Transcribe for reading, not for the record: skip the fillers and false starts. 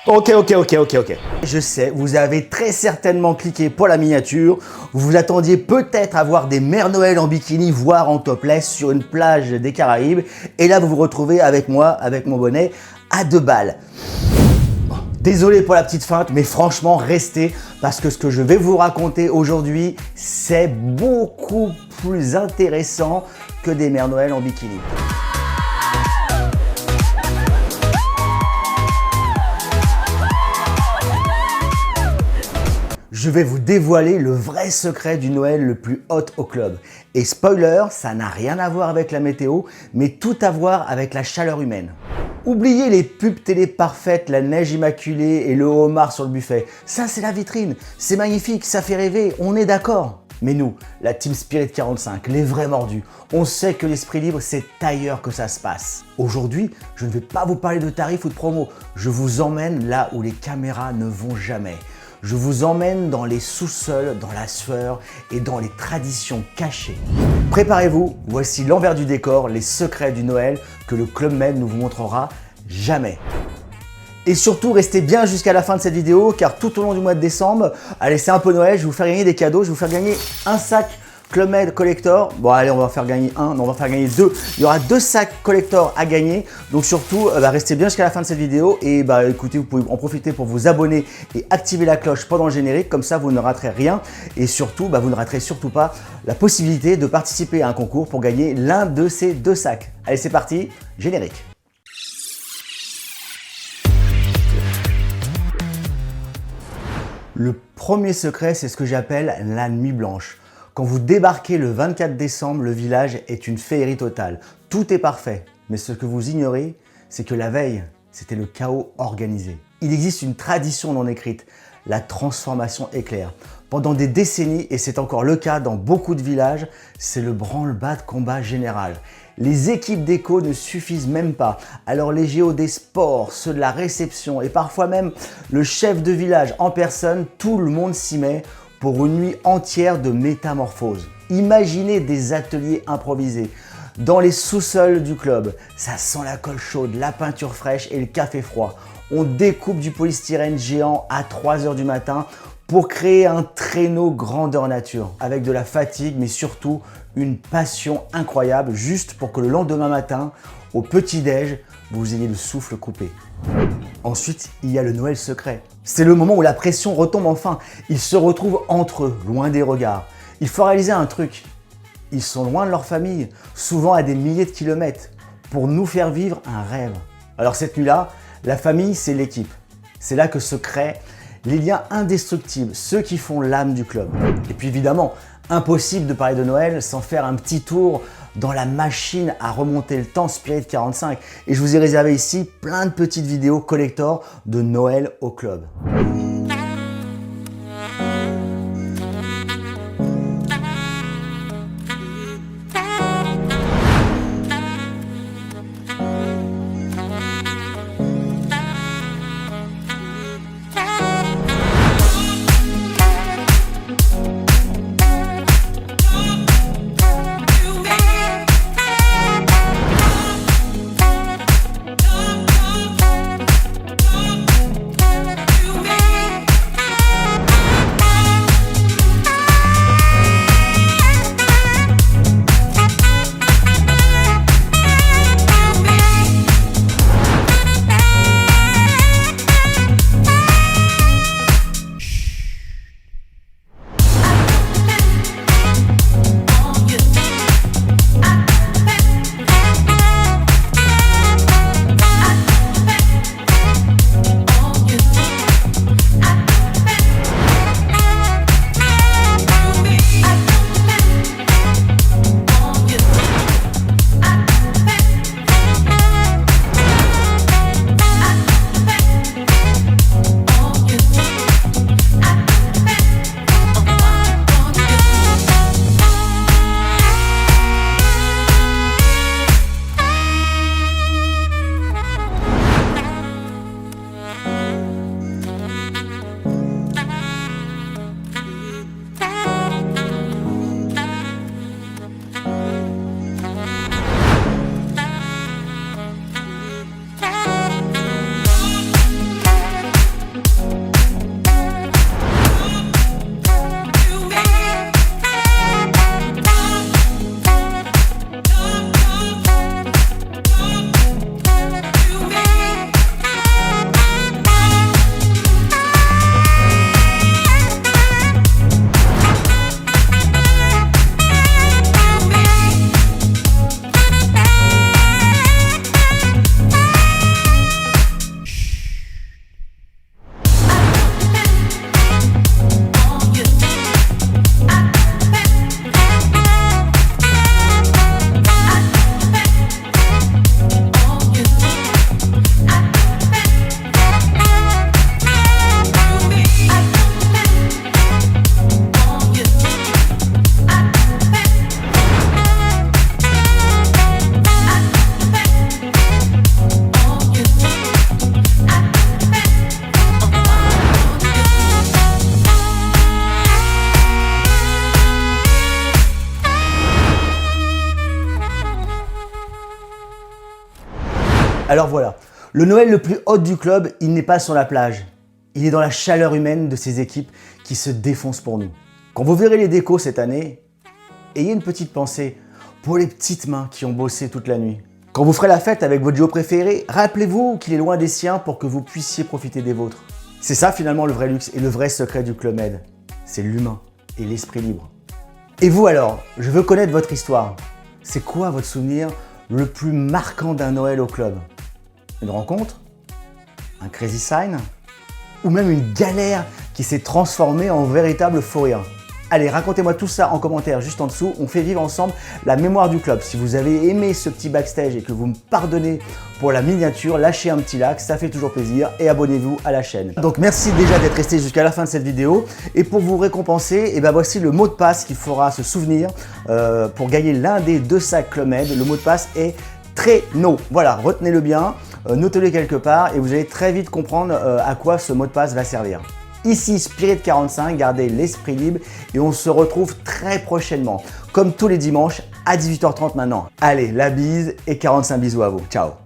Ok. Je sais, vous avez très certainement cliqué pour la miniature. Vous vous attendiez peut-être à voir des mères Noël en bikini, voire en topless sur une plage des Caraïbes. Et là, vous vous retrouvez avec moi, avec mon bonnet, à 2 balles. Désolé pour la petite feinte, mais franchement, restez parce que ce que je vais vous raconter aujourd'hui, c'est beaucoup plus intéressant que des mères Noël en bikini. Je vais vous dévoiler le vrai secret du Noël le plus hot au club. Et spoiler, ça n'a rien à voir avec la météo, mais tout à voir avec la chaleur humaine. Oubliez les pubs télé parfaites, la neige immaculée et le homard sur le buffet. Ça, c'est la vitrine. C'est magnifique, ça fait rêver, on est d'accord. Mais nous, la Team Spirit 45, les vrais mordus, on sait que l'esprit libre, c'est ailleurs que ça se passe. Aujourd'hui, je ne vais pas vous parler de tarifs ou de promos. Je vous emmène là où les caméras ne vont jamais. Je vous emmène dans les sous-sols, dans la sueur et dans les traditions cachées. Préparez-vous, voici l'envers du décor, les secrets du Noël que le Club Med ne vous montrera jamais. Et surtout, restez bien jusqu'à la fin de cette vidéo car tout au long du mois de décembre, allez, c'est un peu Noël, je vais vous faire gagner des cadeaux, je vais vous faire gagner un sac Club Med Collector. Bon allez, on va faire gagner un, non, on va faire gagner 2. Il y aura 2 sacs Collector à gagner. Donc surtout, restez bien jusqu'à la fin de cette vidéo. Et écoutez, vous pouvez en profiter pour vous abonner et activer la cloche pendant le générique. Comme ça, vous ne raterez rien. Et surtout, vous ne raterez surtout pas la possibilité de participer à un concours pour gagner l'un de ces 2 sacs. Allez, c'est parti, générique. Le premier secret, c'est ce que j'appelle la nuit blanche. Quand vous débarquez le 24 décembre, le village est une féerie totale. Tout est parfait, mais ce que vous ignorez, c'est que la veille, c'était le chaos organisé. Il existe une tradition non écrite, la transformation éclair. Pendant des décennies, et c'est encore le cas dans beaucoup de villages, c'est le branle-bas de combat général. Les équipes d'éco ne suffisent même pas. Alors les géos des sports, ceux de la réception et parfois même le chef de village en personne, tout le monde s'y met pour une nuit entière de métamorphose. Imaginez des ateliers improvisés dans les sous-sols du club. Ça sent la colle chaude, la peinture fraîche et le café froid. On découpe du polystyrène géant à 3 h du matin pour créer un traîneau grandeur nature avec de la fatigue mais surtout une passion incroyable juste pour que le lendemain matin, au petit-déj, vous ayez le souffle coupé. Ensuite, il y a le Noël secret. C'est le moment où la pression retombe enfin. Ils se retrouvent entre eux, loin des regards. Il faut réaliser un truc. Ils sont loin de leur famille, souvent à des milliers de kilomètres, pour nous faire vivre un rêve. Alors cette nuit-là, la famille, c'est l'équipe. C'est là que se créent les liens indestructibles, ceux qui font l'âme du club. Et puis évidemment, impossible de parler de Noël sans faire un petit tour dans la machine à remonter le temps Spirit 45. Et je vous ai réservé ici plein de petites vidéos collector de Noël au club. Alors voilà, le Noël le plus hot du club, il n'est pas sur la plage. Il est dans la chaleur humaine de ces équipes qui se défoncent pour nous. Quand vous verrez les décos cette année, ayez une petite pensée pour les petites mains qui ont bossé toute la nuit. Quand vous ferez la fête avec votre duo préféré, rappelez-vous qu'il est loin des siens pour que vous puissiez profiter des vôtres. C'est ça finalement le vrai luxe et le vrai secret du Club Med. C'est l'humain et l'esprit libre. Et vous alors, je veux connaître votre histoire. C'est quoi votre souvenir le plus marquant d'un Noël au club? Une rencontre? Un crazy sign? Ou même une galère qui s'est transformée en véritable fou rire? Allez, racontez-moi tout ça en commentaire juste en dessous. On fait vivre ensemble la mémoire du club. Si vous avez aimé ce petit backstage et que vous me pardonnez pour la miniature, lâchez un petit like, ça fait toujours plaisir et abonnez-vous à la chaîne. Donc merci déjà d'être resté jusqu'à la fin de cette vidéo. Et pour vous récompenser, eh ben voici le mot de passe qui fera se souvenir pour gagner l'un des 2 sacs Club Med. Le mot de passe est TRENO. Voilà, retenez-le bien, notez-le quelque part et vous allez très vite comprendre à quoi ce mot de passe va servir. Ici Spirit45, gardez l'esprit libre et on se retrouve très prochainement, comme tous les dimanches à 18h30 maintenant. Allez, la bise et 45 bisous à vous. Ciao.